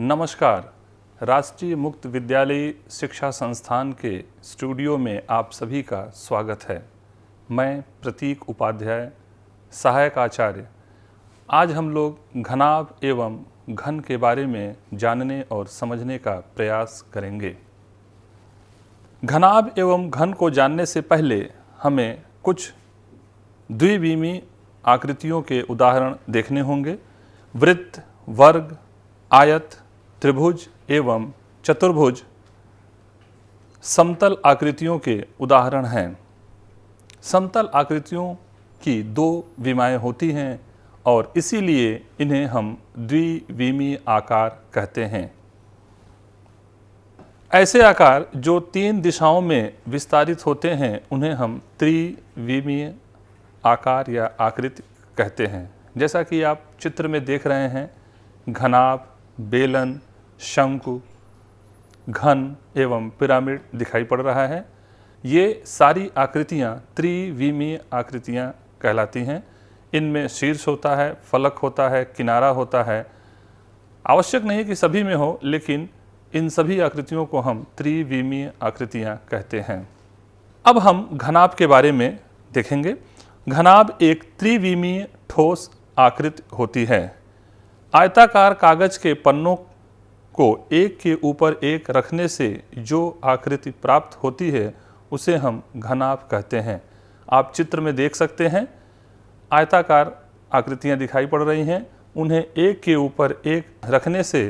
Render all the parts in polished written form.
नमस्कार। राष्ट्रीय मुक्त विद्यालय शिक्षा संस्थान के स्टूडियो में आप सभी का स्वागत है। मैं प्रतीक उपाध्याय, सहायक आचार्य। आज हम लोग घनाभ एवं घन के बारे में जानने और समझने का प्रयास करेंगे। घनाभ एवं घन को जानने से पहले हमें कुछ द्विविमीय आकृतियों के उदाहरण देखने होंगे। वृत्त, वर्ग, आयत, त्रिभुज एवं चतुर्भुज समतल आकृतियों के उदाहरण हैं। समतल आकृतियों की दो विमाएं होती हैं और इसीलिए इन्हें हम द्विविमीय आकार कहते हैं। ऐसे आकार जो तीन दिशाओं में विस्तारित होते हैं उन्हें हम त्रिविमीय आकार या आकृति कहते हैं। जैसा कि आप चित्र में देख रहे हैं, घनाभ, बेलन, शंकु, घन एवं पिरामिड दिखाई पड़ रहा है। ये सारी आकृतियाँ त्रिविमीय आकृतियाँ कहलाती हैं। इनमें शीर्ष होता है, फलक होता है, किनारा होता है। आवश्यक नहीं कि सभी में हो, लेकिन इन सभी आकृतियों को हम त्रिविमीय आकृतियाँ कहते हैं। अब हम घनाभ के बारे में देखेंगे। घनाभ एक त्रिविमीय ठोस आकृति होती है। आयताकार कागज के पन्नों को एक के ऊपर एक रखने से जो आकृति प्राप्त होती है उसे हम घनाभ कहते हैं। आप चित्र में देख सकते हैं, आयताकार आकृतियां दिखाई पड़ रही हैं। उन्हें एक के ऊपर एक रखने से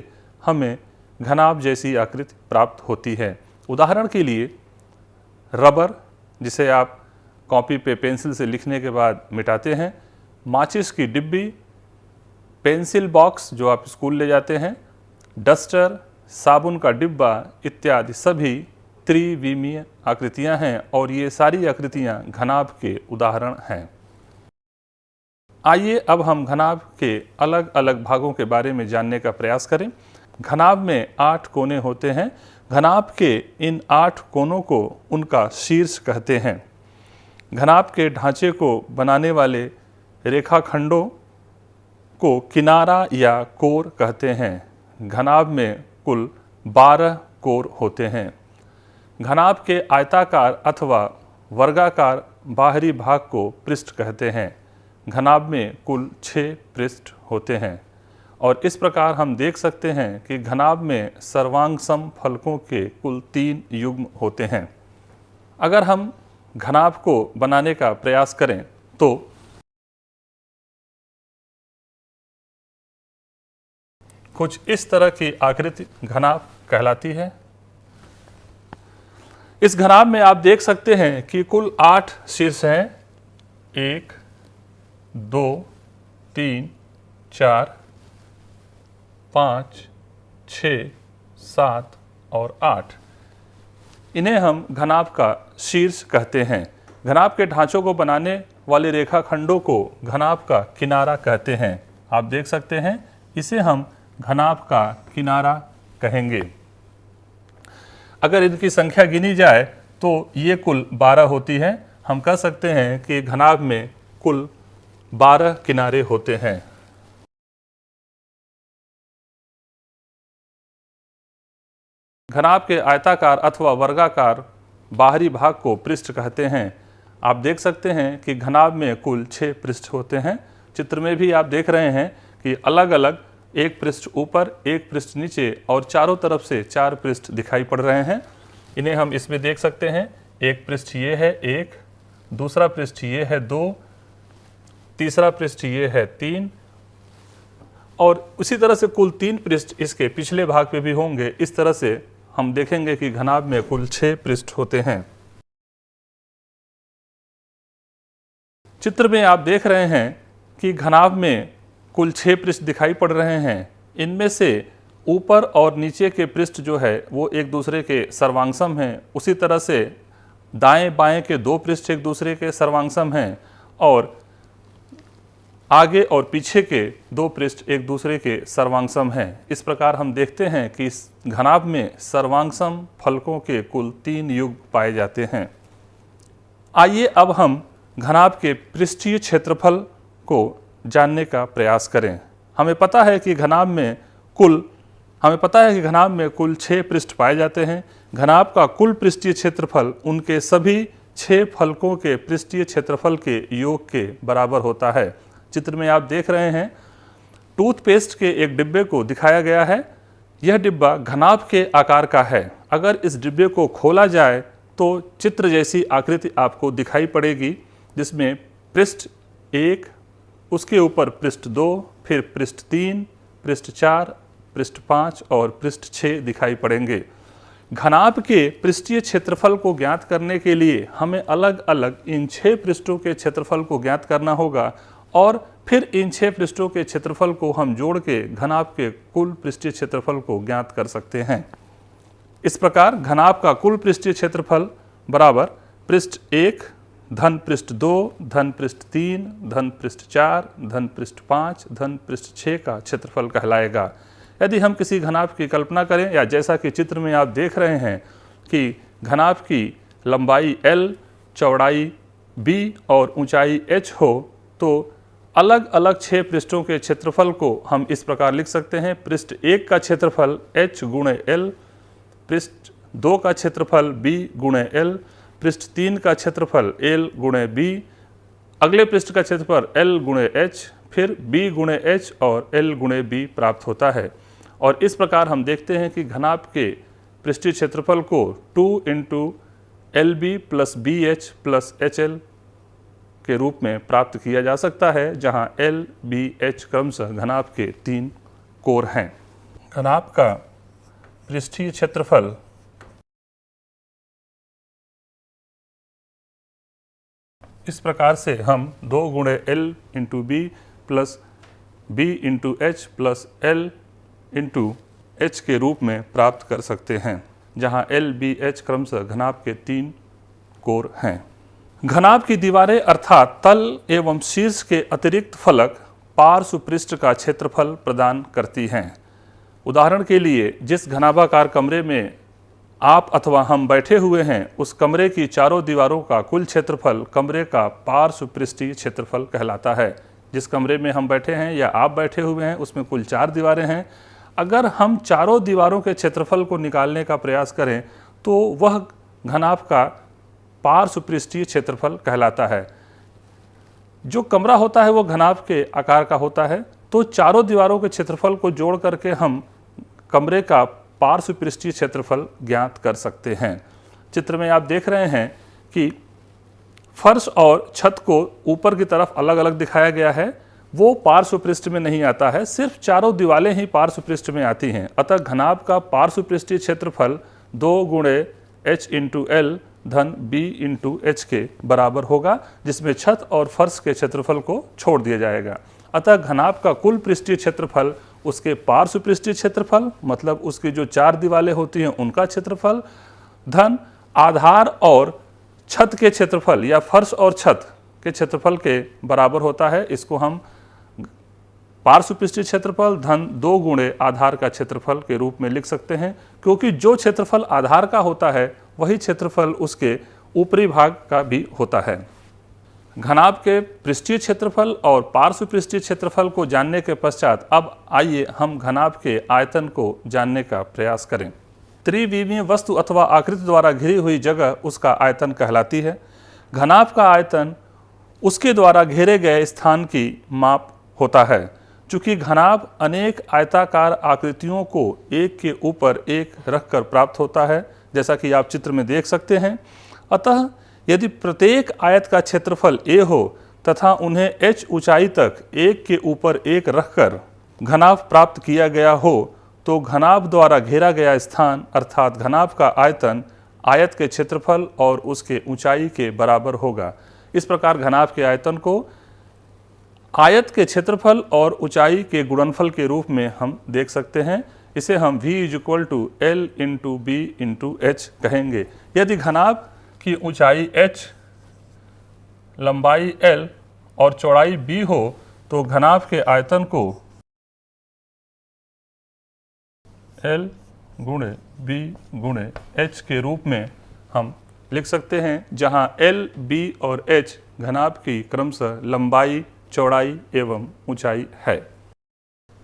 हमें घनाभ जैसी आकृति प्राप्त होती है। उदाहरण के लिए रबर, जिसे आप कॉपी पे पेंसिल से लिखने के बाद मिटाते हैं, माचिस की डिब्बी, पेंसिल बॉक्स जो आप स्कूल ले जाते हैं, डस्टर, साबुन का डिब्बा इत्यादि सभी त्रिविमीय आकृतियां हैं और ये सारी आकृतियां घनाभ के उदाहरण हैं। आइए अब हम घनाभ के अलग अलग भागों के बारे में जानने का प्रयास करें। घनाभ में 8 कोने होते हैं। घनाभ के इन 8 कोनों को उनका शीर्ष कहते हैं। घनाभ के ढांचे को बनाने वाले रेखाखंडों को किनारा या कोर कहते हैं। घनाभ में कुल 12 कोर होते हैं। घनाभ के आयताकार अथवा वर्गाकार बाहरी भाग को पृष्ठ कहते हैं। घनाभ में कुल 6 पृष्ठ होते हैं और इस प्रकार हम देख सकते हैं कि घनाभ में सर्वांगसम फलकों के कुल 3 युग्म होते हैं। अगर हम घनाभ को बनाने का प्रयास करें तो कुछ इस तरह की आकृति घनाभ कहलाती है। इस घनाभ में आप देख सकते हैं कि कुल 8 शीर्ष हैं। 1, 2, 3, 4, 5, 6, 7 और 8। इन्हें हम घनाभ का शीर्ष कहते हैं। घनाभ के ढांचों को बनाने वाले रेखाखंडों को घनाभ का किनारा कहते हैं। आप देख सकते हैं, इसे हम घनाभ का किनारा कहेंगे। अगर इनकी संख्या गिनी जाए तो ये कुल 12 होती है। हम कह सकते हैं कि घनाभ में कुल 12 किनारे होते हैं। घनाभ के आयताकार अथवा वर्गाकार बाहरी भाग को पृष्ठ कहते हैं। आप देख सकते हैं कि घनाभ में कुल 6 पृष्ठ होते हैं। चित्र में भी आप देख रहे हैं कि अलग अलग एक पृष्ठ ऊपर, एक पृष्ठ नीचे और चारों तरफ से 4 पृष्ठ दिखाई पड़ रहे हैं। इन्हें हम इसमें देख सकते हैं। एक पृष्ठ ये है 1, दूसरा पृष्ठ ये है 2, तीसरा पृष्ठ ये है 3 और उसी तरह से कुल 3 पृष्ठ इसके पिछले भाग पे भी होंगे। इस तरह से हम देखेंगे कि घनाभ में कुल 6 पृष्ठ होते हैं। चित्र में आप देख रहे हैं कि घनाभ में कुल 6 पृष्ठ दिखाई पड़ रहे हैं। इनमें से ऊपर और नीचे के पृष्ठ जो है वो एक दूसरे के सर्वांगसम हैं। उसी तरह से दाएं बाएं के 2 पृष्ठ एक दूसरे के सर्वांगसम हैं और आगे और पीछे के 2 पृष्ठ एक दूसरे के सर्वांगसम हैं। इस प्रकार हम देखते हैं कि इस घनाभ में सर्वांगसम फलकों के कुल 3 युग्म पाए जाते हैं। आइए अब हम घनाभ के पृष्ठीय क्षेत्रफल को जानने का प्रयास करें। हमें पता है कि घनाभ में कुल हमें पता है कि घनाभ में कुल 6 पृष्ठ पाए जाते हैं। घनाभ का कुल पृष्ठीय क्षेत्रफल उनके सभी 6 फलकों के पृष्ठीय क्षेत्रफल के योग के बराबर होता है। चित्र में आप देख रहे हैं टूथपेस्ट के एक डिब्बे को दिखाया गया है। यह डिब्बा घनाभ के आकार का है। अगर इस डिब्बे को खोला जाए तो चित्र जैसी आकृति आपको दिखाई पड़ेगी, जिसमें पृष्ठ 1, उसके ऊपर पृष्ठ 2, फिर पृष्ठ 3, पृष्ठ 4, पृष्ठ 5 और पृष्ठ 6 दिखाई पड़ेंगे। घनाभ के पृष्ठीय क्षेत्रफल को ज्ञात करने के लिए हमें अलग अलग इन 6 पृष्ठों के क्षेत्रफल को ज्ञात करना होगा और फिर इन 6 पृष्ठों के क्षेत्रफल को हम जोड़ के घनाभ के कुल पृष्ठीय क्षेत्रफल को ज्ञात कर सकते हैं। इस प्रकार घनाभ का कुल पृष्ठीय क्षेत्रफल बराबर पृष्ठ 1 धन पृष्ठ 2 धन पृष्ठ 3 धन पृष्ठ 4 धन पृष्ठ 5 धन पृष्ठ 6 का क्षेत्रफल कहलाएगा। यदि हम किसी घनाभ की कल्पना करें, या जैसा कि चित्र में आप देख रहे हैं कि घनाभ की लंबाई L, चौड़ाई B और ऊंचाई H हो, तो अलग अलग 6 पृष्ठों के क्षेत्रफल को हम इस प्रकार लिख सकते हैं। पृष्ठ 1 का क्षेत्रफल H गुणे L, पृष्ठ 2 का क्षेत्रफल B गुणे L, पृष्ठ 3 का क्षेत्रफल L गुणे B, अगले पृष्ठ का क्षेत्रफल L गुणे H, फिर B गुणे H और L गुणे B प्राप्त होता है। और इस प्रकार हम देखते हैं कि घनाभ के पृष्ठीय क्षेत्रफल को 2 into LB plus BH plus HL के रूप में प्राप्त किया जा सकता है, जहां L, B, H क्रमशः घनाभ के 3 कोर हैं। घनाभ का पृष्ठीय क्षेत्रफल इस प्रकार से हम 2 गुणे L into B plus B into H plus L into H के रूप में प्राप्त कर सकते हैं, जहां L, B, H क्रमशः घनाभ के 3 कोर हैं। घनाभ की दीवारें अर्थात तल एवं शीर्ष के अतिरिक्त फलक पार्श्व पृष्ठ का क्षेत्रफल प्रदान करती हैं। उदाहरण के लिए, जिस घनाभाकार कमरे में आप अथवा हम बैठे हुए हैं, उस कमरे की चारों दीवारों का कुल क्षेत्रफल कमरे का पार्श्व पृष्ठीय क्षेत्रफल कहलाता है। जिस कमरे में हम बैठे हैं या आप बैठे हुए हैं, उसमें कुल 4 दीवारें हैं। अगर हम चारों दीवारों के क्षेत्रफल को निकालने का प्रयास करें तो वह घनाभ का पार्श्व पृष्ठीय क्षेत्रफल कहलाता है। जो कमरा होता है वो घनाभ के आकार का होता है, तो चारों दीवारों के क्षेत्रफल को जोड़ करके हम कमरे का पार्श्व पृष्ठीय क्षेत्रफल ज्ञात कर सकते हैं। चित्र में आप देख रहे हैं कि फर्श और छत को ऊपर की तरफ अलग अलग दिखाया गया है, वो पार्श्व पृष्ठ में नहीं आता है, सिर्फ चारों दीवारें ही पार्श्व पृष्ठ में आती हैं। अतः घनाभ का पार्श्व पृष्ठीय क्षेत्रफल 2 गुणे H इंटू L धन B इंटू H के बराबर होगा, जिसमें छत और फर्श के क्षेत्रफल को छोड़ दिया जाएगा। अतः घनाभ का कुल पृष्ठीय क्षेत्रफल उसके पार्श्व पृष्ठीय क्षेत्रफल, मतलब उसकी जो 4 दीवारें होती हैं उनका क्षेत्रफल, धन आधार और छत के क्षेत्रफल या फर्श और छत के क्षेत्रफल के बराबर होता है। इसको हम पार्श्व पृष्ठीय क्षेत्रफल धन 2 गुणे आधार का क्षेत्रफल के रूप में लिख सकते हैं, क्योंकि जो क्षेत्रफल आधार का होता है वही क्षेत्रफल उसके ऊपरी भाग का भी होता है। घनाभ के पृष्ठीय क्षेत्रफल और पार्श्व पृष्ठीय क्षेत्रफल को जानने के पश्चात अब आइए हम घनाभ के आयतन को जानने का प्रयास करें। त्रिविमीय वस्तु अथवा आकृति द्वारा घिरी हुई जगह उसका आयतन कहलाती है। घनाभ का आयतन उसके द्वारा घेरे गए स्थान की माप होता है। चूंकि घनाभ अनेक आयताकार आकृतियों को एक के ऊपर एक रखकर प्राप्त होता है, जैसा कि आप चित्र में देख सकते हैं। अतः यदि प्रत्येक आयत का क्षेत्रफल a हो तथा उन्हें h ऊंचाई तक एक के ऊपर एक रखकर घनाभ प्राप्त किया गया हो, तो घनाभ द्वारा घेरा गया स्थान अर्थात घनाभ का आयतन आयत के क्षेत्रफल और उसके ऊंचाई के बराबर होगा। इस प्रकार घनाभ के आयतन को आयत के क्षेत्रफल और ऊंचाई के गुणनफल के रूप में हम देख सकते हैं। इसे हम V = L into B into H कहेंगे। यदि घनाभ की ऊंचाई H, लंबाई L और चौड़ाई B हो, तो घनाभ के आयतन को L गुणे B गुणे H के रूप में हम लिख सकते हैं, जहां L, B और H घनाभ की क्रमशः लंबाई, चौड़ाई एवं ऊंचाई है।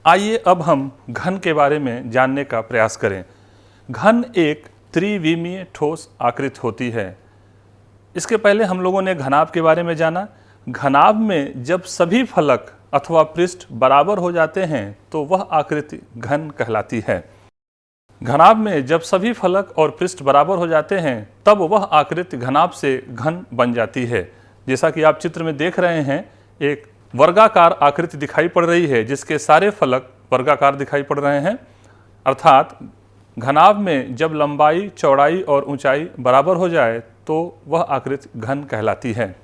आइए अब हम घन के बारे में जानने का प्रयास करें। घन एक त्रिविमीय ठोस आकृति होती है। इसके पहले हम लोगों ने घनाभ के बारे में जाना। घनाभ में जब सभी फलक अथवा पृष्ठ बराबर हो जाते हैं तो वह आकृति घन कहलाती है। घनाभ में जब सभी फलक और पृष्ठ बराबर हो जाते हैं तब वह आकृति घनाभ से घन बन जाती है। जैसा कि आप चित्र में देख रहे हैं, एक वर्गाकार आकृति दिखाई पड़ रही है जिसके सारे फलक वर्गाकार दिखाई पड़ रहे हैं। अर्थात घनाभ में जब लंबाई, चौड़ाई और ऊंचाई बराबर हो जाए तो वह आकृति घन कहलाती है।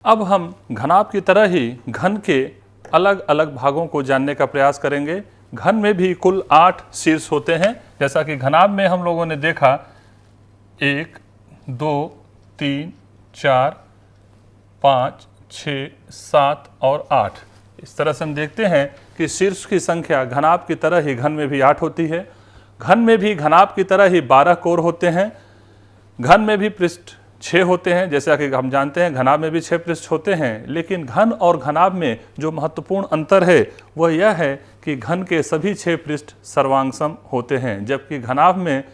अब हम घनाभ की तरह ही घन के अलग अलग भागों को जानने का प्रयास करेंगे। घन में भी कुल 8 शीर्ष होते हैं। जैसा कि घनाभ में हम लोगों ने देखा 1, 2, 3, 4, 5, 6, 7 और 8। इस तरह से हम देखते हैं कि शीर्ष की संख्या घनाभ की तरह ही घन में भी 8 होती है। घन में भी घनाभ की तरह ही 12 कोर होते हैं। घन में भी पृष्ठ 6 होते हैं। जैसा कि हम जानते हैं घनाभ में भी 6 पृष्ठ होते हैं। लेकिन घन और घनाभ में जो महत्वपूर्ण अंतर है वह यह है कि घन के सभी 6 पृष्ठ सर्वांगसम होते हैं, जबकि घनाभ में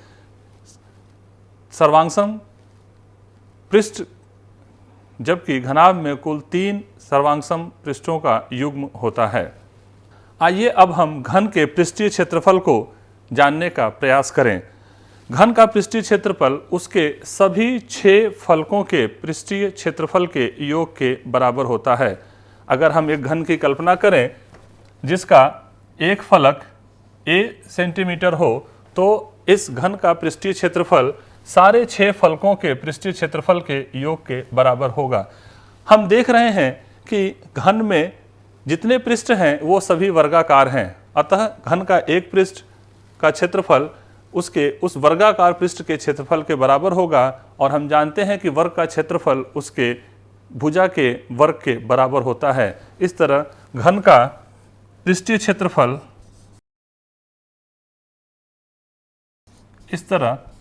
सर्वांगसम पृष्ठ जबकि घनाभ में कुल 3 सर्वांगसम पृष्ठों का युग्म होता है। आइए अब हम घन के पृष्ठीय क्षेत्रफल को जानने का प्रयास करें। घन का पृष्ठीय क्षेत्रफल उसके सभी 6 फलकों के पृष्ठीय क्षेत्रफल के योग के बराबर होता है। अगर हम एक घन की कल्पना करें जिसका एक फलक a सेंटीमीटर हो तो इस घन का पृष्ठीय क्षेत्रफल सारे 6 फलकों के पृष्ठीय क्षेत्रफल के योग के बराबर होगा। हम देख रहे हैं कि घन में जितने पृष्ठ हैं वो सभी वर्गाकार हैं, अतः घन का एक पृष्ठ का क्षेत्रफल उसके उस वर्गाकार पृष्ठ के क्षेत्रफल के बराबर होगा। और हम जानते हैं कि वर्ग का क्षेत्रफल उसके भुजा के वर्ग के बराबर होता है। इस तरह घन का पृष्ठीय क्षेत्रफल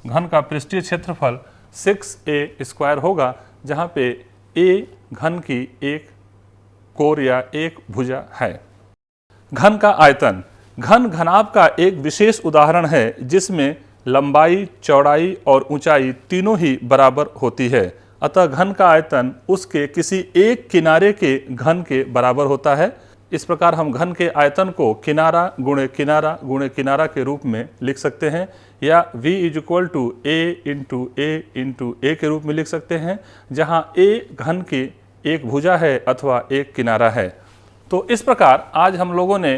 घन का पृष्ठीय क्षेत्रफल 6a² होगा, जहाँ पे a घन की एक कोर या एक भुजा है। घन का आयतन घन घनाभ का एक विशेष उदाहरण है जिसमें लंबाई, चौड़ाई और ऊंचाई तीनों ही बराबर होती है। अतः घन का आयतन उसके किसी एक किनारे के घन के बराबर होता है। इस प्रकार हम घन के आयतन को किनारा गुणे किनारा गुणे किनारा के रूप में लिख सकते हैं, या V = a इंटू a के रूप में लिख सकते हैं, जहां a घन की एक भुजा है अथवा एक किनारा है। तो इस प्रकार आज हम लोगों ने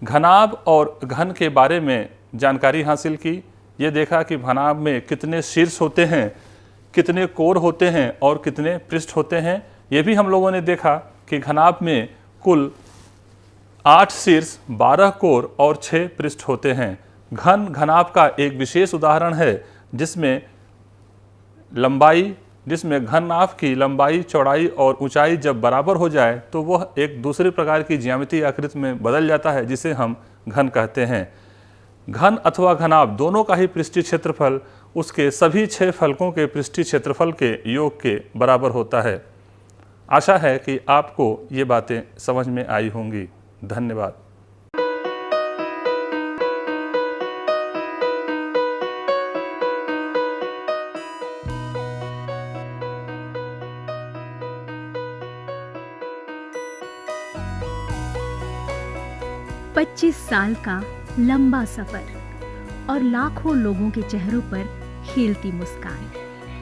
घनाभ और घन के बारे में जानकारी हासिल की। ये देखा कि घनाभ में कितने शीर्ष होते हैं, कितने कोर होते हैं और कितने पृष्ठ होते हैं। ये भी हम लोगों ने देखा कि घनाभ में कुल 8 शीर्ष, 12 कोर और 6 पृष्ठ होते हैं। घन घनाभ का एक विशेष उदाहरण है जिसमें घनाभ की लंबाई, चौड़ाई और ऊंचाई जब बराबर हो जाए तो वह एक दूसरे प्रकार की ज्यामितीय आकृति में बदल जाता है जिसे हम घन कहते हैं। घन अथवा घनाभ दोनों का ही पृष्ठीय क्षेत्रफल उसके सभी 6 फलकों के पृष्ठीय क्षेत्रफल के योग के बराबर होता है। आशा है कि आपको ये बातें समझ में आई होंगी। धन्यवाद। पच्चीस साल का लंबा सफर और लाखों लोगों के चेहरों पर खिलती मुस्कान,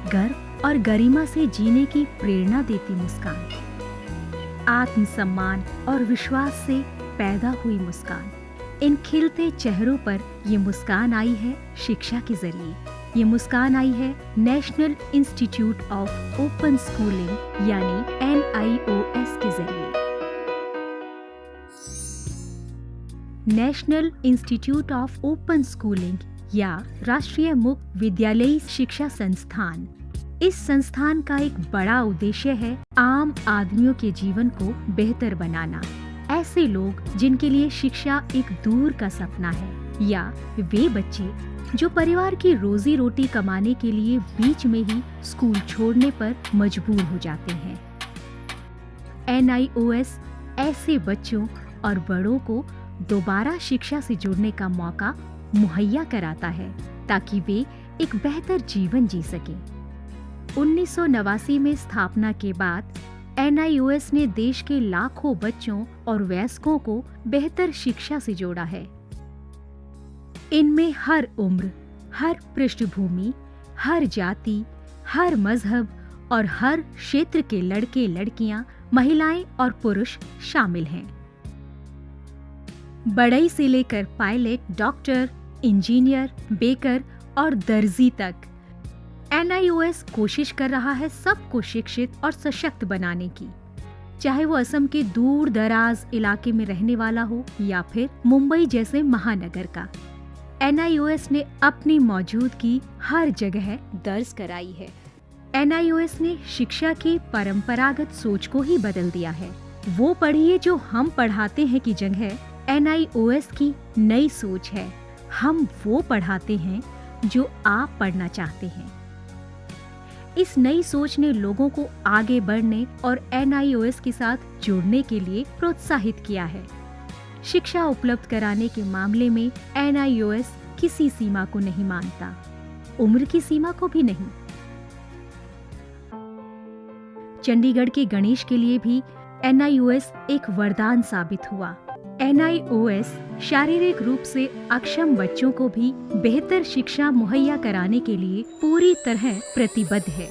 गर्व और गरिमा से जीने की प्रेरणा देती मुस्कान, आत्मसम्मान और विश्वास से पैदा हुई मुस्कान। इन खिलते चेहरों पर ये मुस्कान आई है शिक्षा के जरिए। ये मुस्कान आई है national institute of open schooling यानी NIOS के जरिए। National institute of open schooling या राष्ट्रीय मुक्त विद्यालयी शिक्षा संस्थान, इस संस्थान का एक बड़ा उद्देश्य है आम आदमियों के जीवन को बेहतर बनाना। ऐसे लोग जिनके लिए शिक्षा एक दूर का सपना है, या वे बच्चे जो परिवार की रोजी रोटी कमाने के लिए बीच में ही स्कूल छोड़ने पर मजबूर हो जाते हैं। NIOS ऐसे बच्चों और बड़ों को दोबारा शिक्षा से जुड़ने का मौका मुहैया कराता है ताकि वे एक बेहतर जीवन जी सकें। 1989 में स्थापना के बाद NIOS ने देश के लाखों बच्चों और वयस्कों को बेहतर शिक्षा से जोड़ा है। इनमें हर उम्र, हर पृष्ठभूमि, हर जाति, हर मजहब और हर क्षेत्र के लड़के लड़कियां, महिलाएं और पुरुष शामिल हैं। बढ़ई से लेकर पायलट, डॉक्टर, इंजीनियर, बेकर और दर्जी तक NIOS कोशिश कर रहा है सबको शिक्षित और सशक्त बनाने की, चाहे वो असम के दूर दराज इलाके में रहने वाला हो या फिर मुंबई जैसे महानगर का। NIOS ने अपनी मौजूदगी हर जगह दर्ज कराई है। NIOS ने शिक्षा की परंपरागत सोच को ही बदल दिया है। वो पढ़िए जो हम पढ़ाते हैं की जगह NIOS की नई सोच है, हम वो पढ़ाते हैं जो आप पढ़ना चाहते हैं। इस नई सोच ने लोगों को आगे बढ़ने और NIOS के साथ जुड़ने के लिए प्रोत्साहित किया है। शिक्षा उपलब्ध कराने के मामले में NIOS किसी सीमा को नहीं मानता, उम्र की सीमा को भी नहीं। चंडीगढ़ के गणेश के लिए भी NIOS एक वरदान साबित हुआ। NIOS शारीरिक रूप से अक्षम बच्चों को भी बेहतर शिक्षा मुहैया कराने के लिए पूरी तरह प्रतिबद्ध है।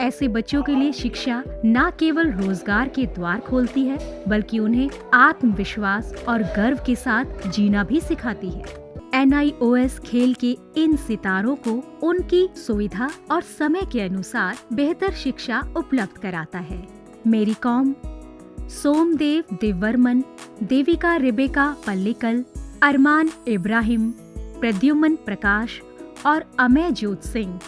ऐसे बच्चों के लिए शिक्षा न केवल रोजगार के द्वार खोलती है, बल्कि उन्हें आत्मविश्वास और गर्व के साथ जीना भी सिखाती है। NIOS खेल के इन सितारों को उनकी सुविधा और समय के अनुसार बेहतर शिक्षा उपलब्ध कराता है। मेरी कॉम, सोमदेव देववर्मन, देविका रेबेका पल्लिकल, अरमान इब्राहिम, प्रद्युमन प्रकाश और अमयजोत सिंह।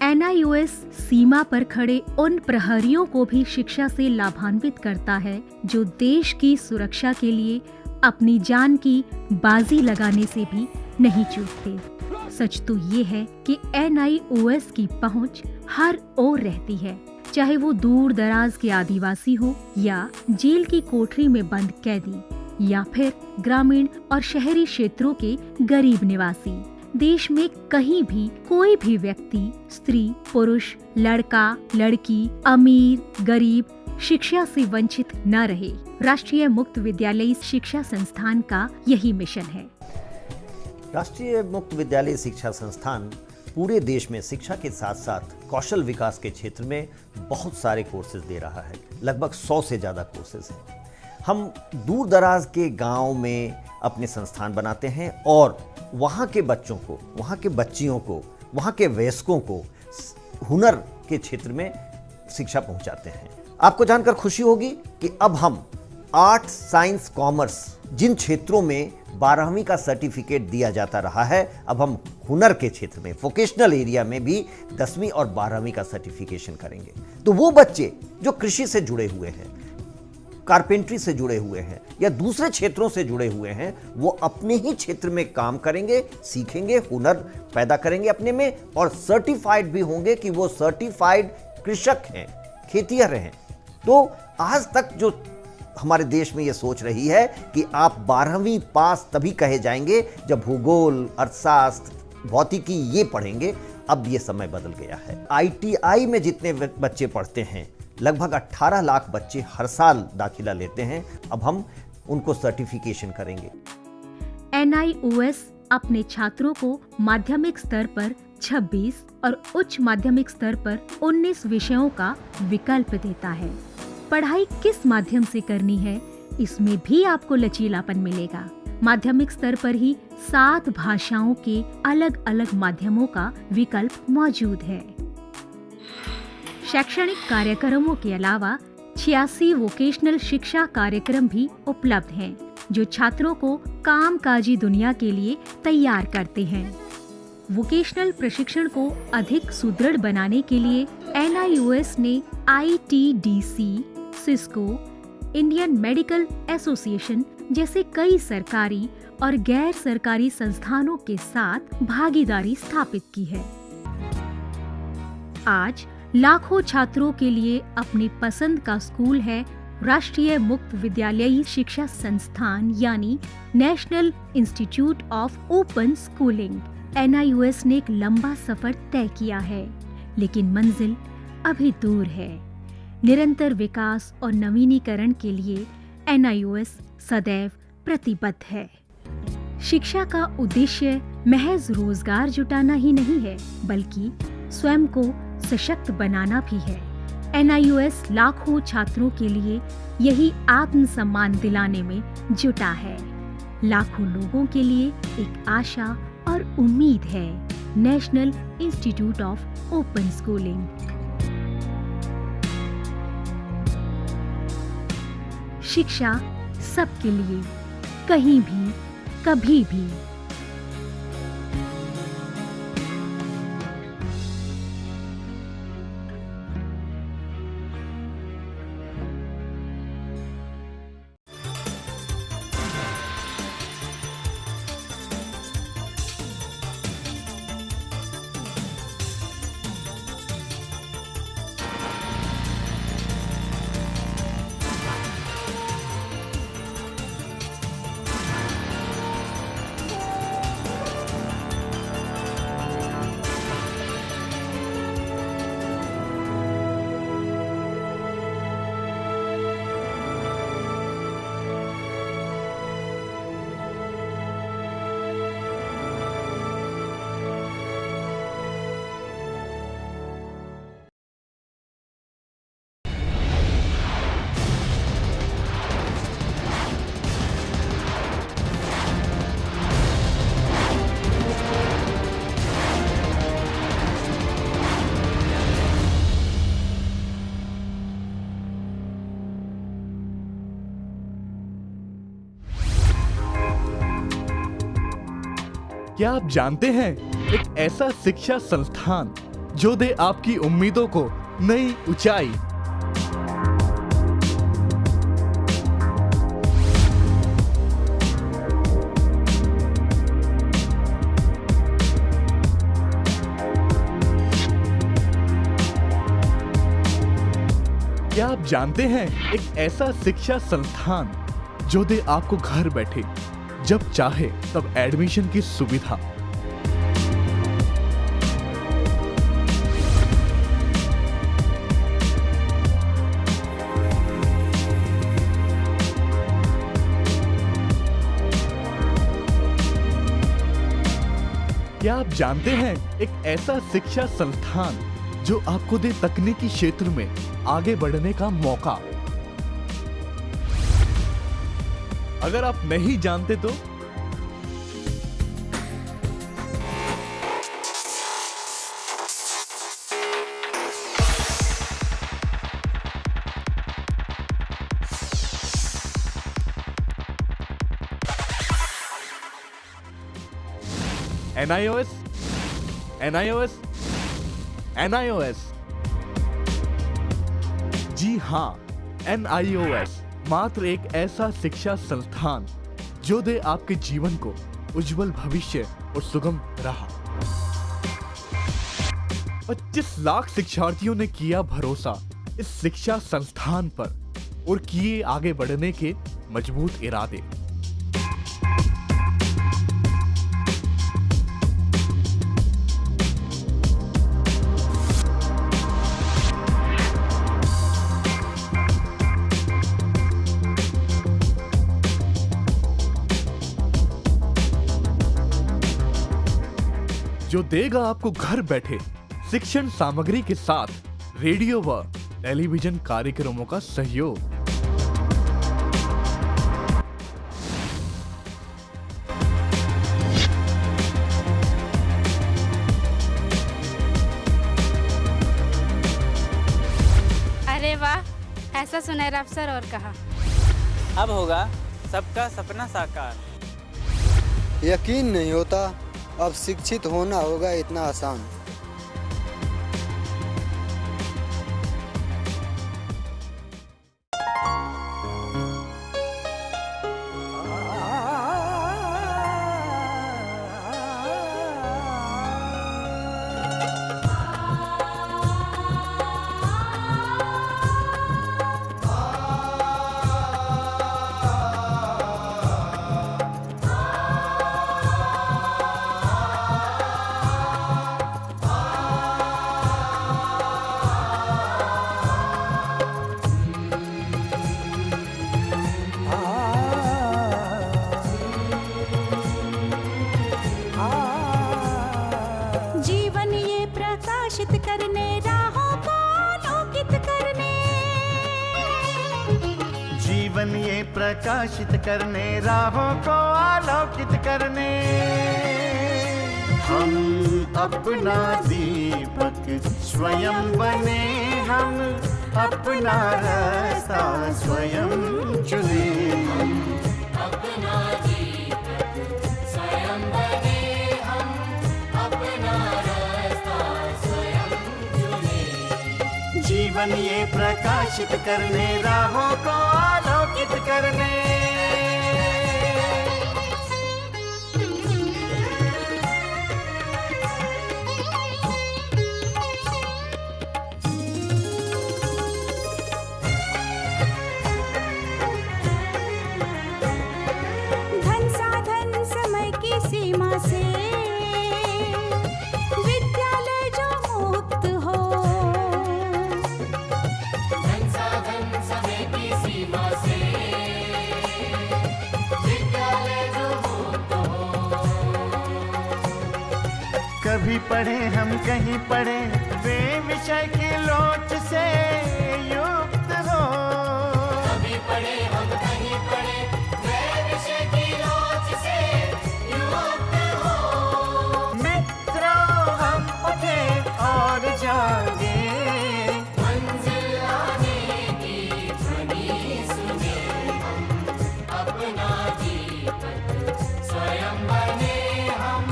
NIOS सीमा पर खड़े उन प्रहरियों को भी शिक्षा से लाभान्वित करता है जो देश की सुरक्षा के लिए अपनी जान की बाजी लगाने से भी नहीं चूकते। सच तो ये है कि NIOS की पहुंच हर ओर रहती है, चाहे वो दूर दराज के आदिवासी हो या जेल की कोठरी में बंद कैदी या फिर ग्रामीण और शहरी क्षेत्रों के गरीब निवासी। देश में कहीं भी कोई भी व्यक्ति, स्त्री, पुरुष, लड़का, लड़की, अमीर, गरीब शिक्षा से वंचित न रहे। राष्ट्रीय मुक्त विद्यालयी शिक्षा संस्थान का यही मिशन है। राष्ट्रीय मुक्त विद्यालय शिक्षा संस्थान पूरे देश में शिक्षा के साथ साथ कौशल विकास के क्षेत्र में बहुत सारे कोर्सेज दे रहा है। लगभग 100 से ज़्यादा कोर्सेज हैं। हम दूर दराज के गांव में अपने संस्थान बनाते हैं और वहाँ के बच्चों को, वहाँ के बच्चियों को, वहाँ के वयस्कों को हुनर के क्षेत्र में शिक्षा पहुँचाते हैं। आपको जानकर खुशी होगी कि अब हम आर्ट्स, साइंस, कॉमर्स जिन क्षेत्रों में 12वीं का सर्टिफिकेट दिया जाता रहा है, अब हम हुनर के क्षेत्र में, वोकेशनल एरिया में भी 10वीं और 12वीं का सर्टिफिकेशन करेंगे। तो वो बच्चे जो कृषि से जुड़े हुए हैं, कारपेंट्री से जुड़े हुए हैं या दूसरे क्षेत्रों से जुड़े हुए हैं, वो अपने ही क्षेत्र में काम करेंगे, सीखेंगे, हुनर पैदा करेंगे अपने में और सर्टिफाइड भी होंगे कि वो सर्टिफाइड कृषक हैं, खेतिहर हैं। तो आज तक जो हमारे देश में ये सोच रही है कि आप 12वीं पास तभी कहे जाएंगे जब भूगोल, अर्थशास्त्र, भौतिकी ये पढ़ेंगे, अब ये समय बदल गया है। ITI में जितने बच्चे पढ़ते हैं, लगभग 18 लाख बच्चे हर साल दाखिला लेते हैं। अब हम उनको सर्टिफिकेशन करेंगे। NIOS अपने छात्रों को माध्यमिक स्तर पर 26 और उच्च माध्यमिक स्तर पर 19 विषयों का विकल्प देता है। पढ़ाई किस माध्यम से करनी है, इसमें भी आपको लचीलापन मिलेगा। माध्यमिक स्तर पर ही 7 भाषाओं के अलग अलग माध्यमों का विकल्प मौजूद है। शैक्षणिक कार्यक्रमों के अलावा 86 वोकेशनल शिक्षा कार्यक्रम भी उपलब्ध हैं, जो छात्रों को कामकाजी दुनिया के लिए तैयार करते हैं। वोकेशनल प्रशिक्षण को अधिक सुदृढ़ बनाने के लिए NIOS ने ITDC, Cisco, Indian medical association जैसे कई सरकारी और गैर सरकारी संस्थानों के साथ भागीदारी स्थापित की है। आज लाखों छात्रों के लिए अपनी पसंद का स्कूल है राष्ट्रीय मुक्त विद्यालयी शिक्षा संस्थान यानी national institute of open schooling. NIOS ने एक लंबा सफर तय किया है, लेकिन मंजिल अभी दूर है। निरंतर विकास और नवीनीकरण के लिए NIOS सदैव प्रतिबद्ध है। शिक्षा का उद्देश्य महज रोजगार जुटाना ही नहीं है, बल्कि स्वयं को सशक्त बनाना भी है। NIOS लाखों छात्रों के लिए यही आत्मसम्मान दिलाने में जुटा है। लाखों लोगों के लिए एक आशा और उम्मीद है। National institute of open schooling. शिक्षा सबके लिए, कहीं भी, कभी भी। क्या आप जानते हैं, एक ऐसा शिक्षा संस्थान जो दे आपकी उम्मीदों को नई ऊंचाई। क्या आप जानते हैं, एक ऐसा शिक्षा संस्थान जो दे आपको घर बैठे जब चाहे तब एडमिशन की सुविधा। क्या आप जानते हैं, एक ऐसा शिक्षा संस्थान जो आपको दे तकनीकी क्षेत्र में आगे बढ़ने का मौका। अगर आप नहीं जानते तो NIOS, NIOS, NIOS। जी हां, NIOS मात्र एक ऐसा शिक्षा संस्थान जो दे आपके जीवन को उज्जवल भविष्य और सुगम राह। 25 लाख शिक्षार्थियों ने किया भरोसा इस शिक्षा संस्थान पर और किए आगे बढ़ने के मजबूत इरादे। जो देगा आपको घर बैठे शिक्षण सामग्री के साथ रेडियो व टेलीविजन कार्यक्रमों का सहयोग। अरे वाह, ऐसा सुनहरा अवसर और कहा। अब होगा सबका सपना साकार। यकीन नहीं होता अब शिक्षित होना होगा इतना आसान। ये प्रकाशित करने, राहों को आलोकित करने। हम अपना दीपक स्वयं बने, हम अपना रास्ता स्वयं चुने। अपना दीपक स्वयं बने, हम अपना रास्ता स्वयं चुने। जीवन ये प्रकाशित करने, राहों को आलोकित करने। धन साधन समय की सीमा से विद्यालय जो मुक्त हो। धन साधन समय की सीमा से विद्यालय जो मुक्त हो। कभी पढ़े हम कहीं पढ़े, वे विषय की लोच से युक्त हो। कभी पढ़े हम कहीं पढ़े, वे विषय की लोच से युक्त हो। मित्रों हम उठे और जागे, मंजिल आने की ध्वनि सुने। हम अपना दीपक स्वयं बने, हम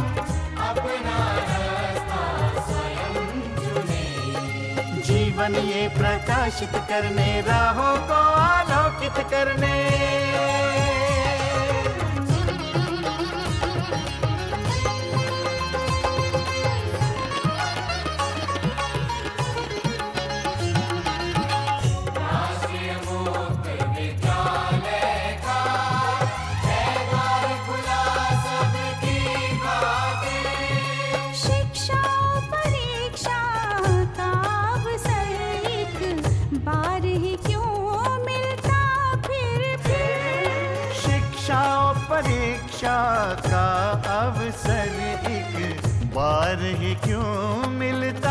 अपना रास्ता स्वयं चुने। जीवन ये प्रकाशित करने, राहों को आलोकित करने। राष्ट्रीय मुक्त विद्यालय का है द्वार खुला सबकी खातिर। शिक्षा परीक्षा का अवसर एक बार ही क्यों मिलता फिर। शिक्षा और परीक्षा का अवसर एक बार ही क्यों मिलता